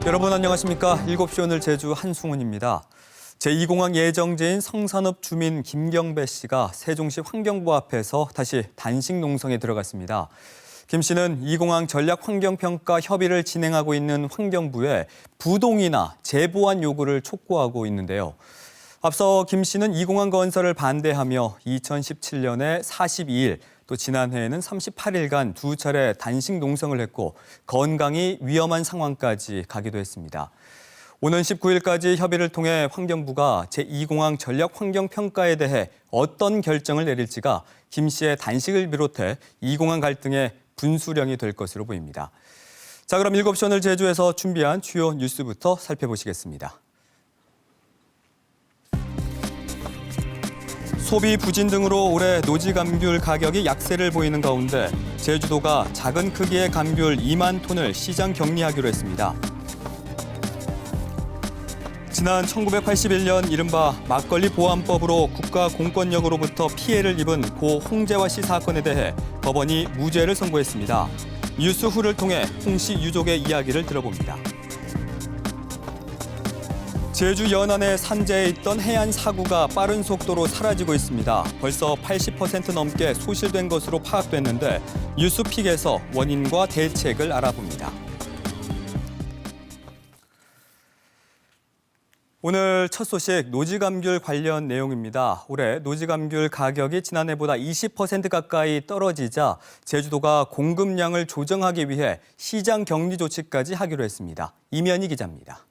여러분 안녕하십니까? 7시 오늘 제주 한승훈입니다. 제2공항 예정지인 성산읍 주민 김경배 씨가 세종시 환경부 앞에서 다시 단식 농성에 들어갔습니다. 김 씨는 이 공항 전략 환경평가 협의를 진행하고 있는 환경부에 부동이나 재보완 요구를 촉구하고 있는데요. 앞서 김 씨는 이 공항 건설을 반대하며 2017년에 42일, 또 지난해에는 38일간 두 차례 단식 농성을 했고 건강이 위험한 상황까지 가기도 했습니다. 오는 19일까지 협의를 통해 환경부가 제2공항 전략 환경평가에 대해 어떤 결정을 내릴지가 김 씨의 단식을 비롯해 이 공항 갈등의 분수령이 될 것으로 보입니다. 자, 그럼 7시 오늘 제주에서 준비한 주요 뉴스부터 살펴보시겠습니다. 소비 부진 등으로 올해 노지 감귤 가격이 약세를 보이는 가운데 제주도가 작은 크기의 감귤 2만 톤을 시장 격리하기로 했습니다. 지난 1981년 이른바 막걸리 보안법으로 국가 공권력으로부터 피해를 입은 고 홍재화 씨 사건에 대해 법원이 무죄를 선고했습니다. 뉴스 후를 통해 홍 씨 유족의 이야기를 들어봅니다. 제주 연안의 산재에 있던 해안 사고가 빠른 속도로 사라지고 있습니다. 벌써 80% 넘게 소실된 것으로 파악됐는데 뉴스픽에서 원인과 대책을 알아봅니다. 오늘 첫 소식 노지감귤 관련 내용입니다. 올해 노지감귤 가격이 지난해보다 20% 가까이 떨어지자 제주도가 공급량을 조정하기 위해 시장 격리 조치까지 하기로 했습니다. 이면희 기자입니다.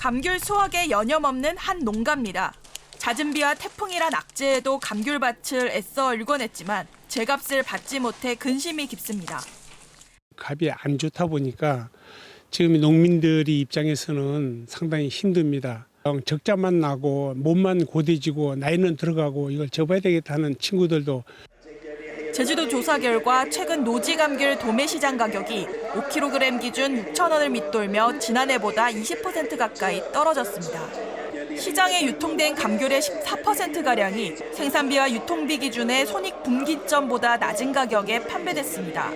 감귤 수확에 여념없는 한 농가입니다. 잦은 비와 태풍이란 악재에도 감귤밭을 애써 일궈냈지만 제값을 받지 못해 근심이 깊습니다. 값이 안 좋다 보니까 지금 농민들이 입장에서는 상당히 힘듭니다. 적자만 나고 몸만 고대지고 나이는 들어가고 이걸 접어야 되겠다는 친구들도. 제주도 조사 결과 최근 노지감귤 도매시장 가격이 5kg 기준 6,000원을 밑돌며 지난해보다 20% 가까이 떨어졌습니다. 시장에 유통된 감귤의 14%가량이 생산비와 유통비 기준의 손익분기점보다 낮은 가격에 판매됐습니다.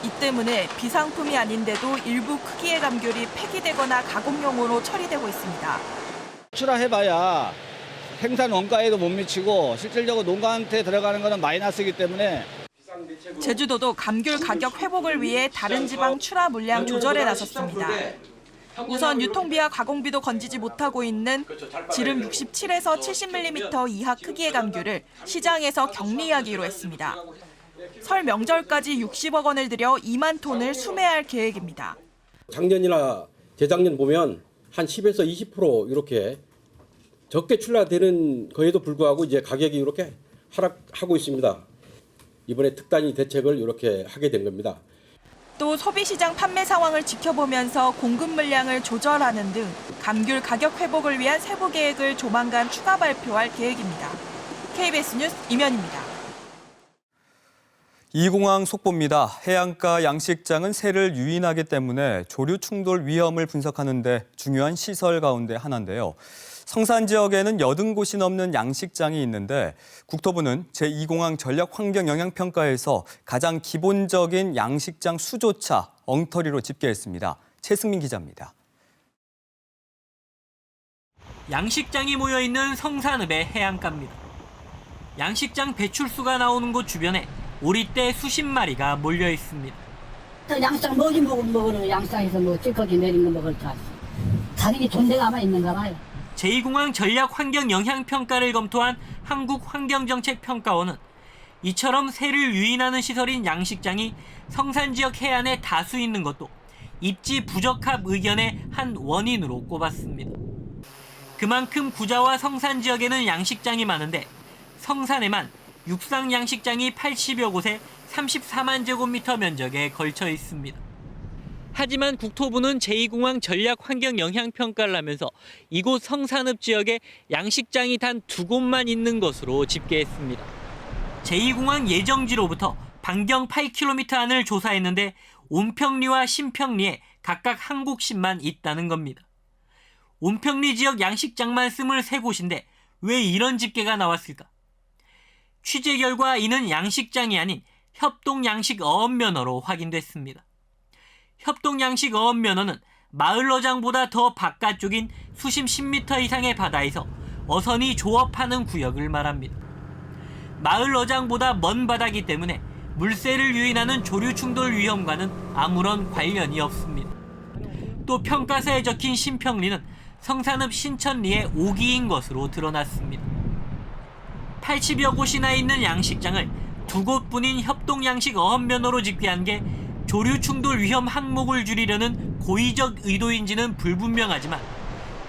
이 때문에 비상품이 아닌데도 일부 크기의 감귤이 폐기되거나 가공용으로 처리되고 있습니다. 출하해봐야 생산 원가에도 못 미치고 실질적으로 농가한테 들어가는 것은 마이너스이기 때문에. 제주도도 감귤 가격 회복을 위해 다른 지방 출하 물량 조절에 나섰습니다. 우선 유통비와 가공비도 건지지 못하고 있는 지름 67에서 70mm 이하 크기의 감귤을 시장에서 격리하기로 했습니다. 설 명절까지 60억 원을 들여 2만 톤을 수매할 계획입니다. 작년이나 재작년 보면 한 10에서 20% 이렇게 적게 출하되는 거에도 불구하고 이제 가격이 이렇게 하락하고 있습니다. 이번에 특단위 대책을 이렇게 하게 된 겁니다. 또 소비시장 판매 상황을 지켜보면서 공급 물량을 조절하는 등 감귤 가격 회복을 위한 세부 계획을 조만간 추가 발표할 계획입니다. KBS 뉴스 이면입니다. 이 공항 속보입니다. 해안가 양식장은 새를 유인하기 때문에 조류 충돌 위험을 분석하는 데 중요한 시설 가운데 하나인데요. 성산 지역에는 80곳이 넘는 양식장이 있는데 국토부는 제2공항 전략 환경 영향평가에서 가장 기본적인 양식장 수조차 엉터리로 집계했습니다. 최승민 기자입니다. 양식장이 모여있는 성산읍의 해안가입니다. 양식장 배출수가 나오는 곳 주변에 오리떼 수십 마리가 몰려 있습니다. 양식장 먹으러 양식장에서 뭐 찌꺼기 내린 거 먹을 줄 알았어. 자기네 존재가 아마 있는가 봐요. 제2공항 전략 환경 영향평가를 검토한 한국환경정책평가원은 이처럼 새를 유인하는 시설인 양식장이 성산 지역 해안에 다수 있는 것도 입지 부적합 의견의 한 원인으로 꼽았습니다. 그만큼 구자와 성산 지역에는 양식장이 많은데 성산에만 육상 양식장이 80여 곳에 34만 제곱미터 면적에 걸쳐 있습니다. 하지만 국토부는 제2공항 전략 환경 영향평가를 하면서 이곳 성산읍 지역에 양식장이 단 2곳만 있는 것으로 집계했습니다. 제2공항 예정지로부터 반경 8km 안을 조사했는데 온평리와 신평리에 각각 한 곳씩만 있다는 겁니다. 온평리 지역 양식장만 23곳인데 왜 이런 집계가 나왔을까? 취재 결과 이는 양식장이 아닌 협동 양식 어업 면허로 확인됐습니다. 협동양식 어업면허는 마을어장보다 더 바깥쪽인 수심 10m 이상의 바다에서 어선이 조업하는 구역을 말합니다. 마을어장보다 먼 바다이기 때문에 물세를 유인하는 조류 충돌 위험과는 아무런 관련이 없습니다. 또 평가서에 적힌 신평리는 성산읍 신천리의 5기인 것으로 드러났습니다. 80여 곳이나 있는 양식장을 2곳뿐인 협동양식 어업면허로 집계한 게 조류 충돌 위험 항목을 줄이려는 고의적 의도인지는 불분명하지만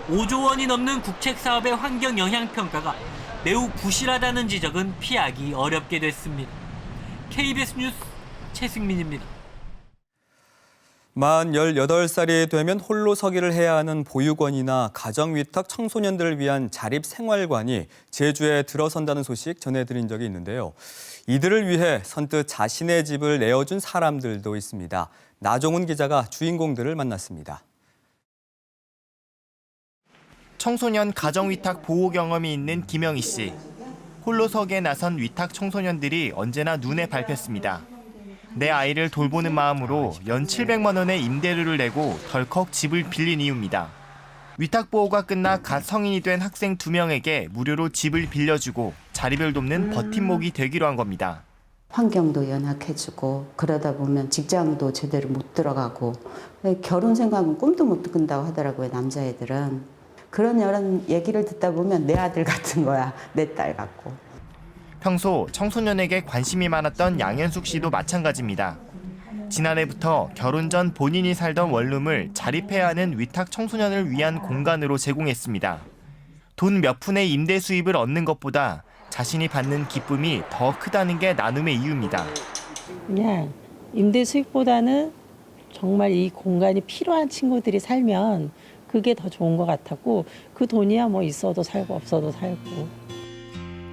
5조 원이 넘는 국책사업의 환경 영향 평가가 매우 부실하다는 지적은 피하기 어렵게 됐습니다. KBS 뉴스 최승민입니다. 만 18살이 되면 홀로 서기를 해야 하는 보육원이나 가정위탁 청소년들을 위한 자립생활관이 제주에 들어선다는 소식 전해드린 적이 있는데요. 이들을 위해 선뜻 자신의 집을 내어준 사람들도 있습니다. 나종훈 기자가 주인공들을 만났습니다. 청소년 가정위탁 보호 경험이 있는 김영희 씨. 홀로 서기에 나선 위탁 청소년들이 언제나 눈에 밟혔습니다. 내 아이를 돌보는 마음으로 연 700만 원의 임대료를 내고 덜컥 집을 빌린 이유입니다. 위탁 보호가 끝나 갓 성인이 된 학생 2명에게 무료로 집을 빌려주고 자립을 돕는 버팀목이 되기로 한 겁니다. 환경도 연약해지고 그러다 보면 직장도 제대로 못 들어가고 결혼 생각은 꿈도 못 꾼다고 하더라고요, 남자애들은. 그런 여러 얘기를 듣다 보면 내 아들 같은 거야, 내 딸 같고. 평소 청소년에게 관심이 많았던 양현숙 씨도 마찬가지입니다. 지난해부터 결혼 전 본인이 살던 원룸을 자립해야 하는 위탁 청소년을 위한 공간으로 제공했습니다. 돈 몇 푼의 임대 수입을 얻는 것보다 자신이 받는 기쁨이 더 크다는 게 나눔의 이유입니다. 그냥 임대 수익보다는 정말 이 공간이 필요한 친구들이 살면 그게 더 좋은 것 같았고, 그 돈이야 뭐 있어도 살고 없어도 살고.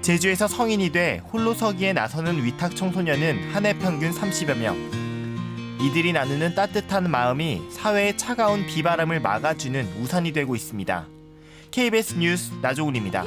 제주에서 성인이 돼 홀로 서기에 나서는 위탁 청소년은 한 해 평균 30여 명. 이들이 나누는 따뜻한 마음이 사회의 차가운 비바람을 막아주는 우산이 되고 있습니다. KBS 뉴스 나종훈입니다.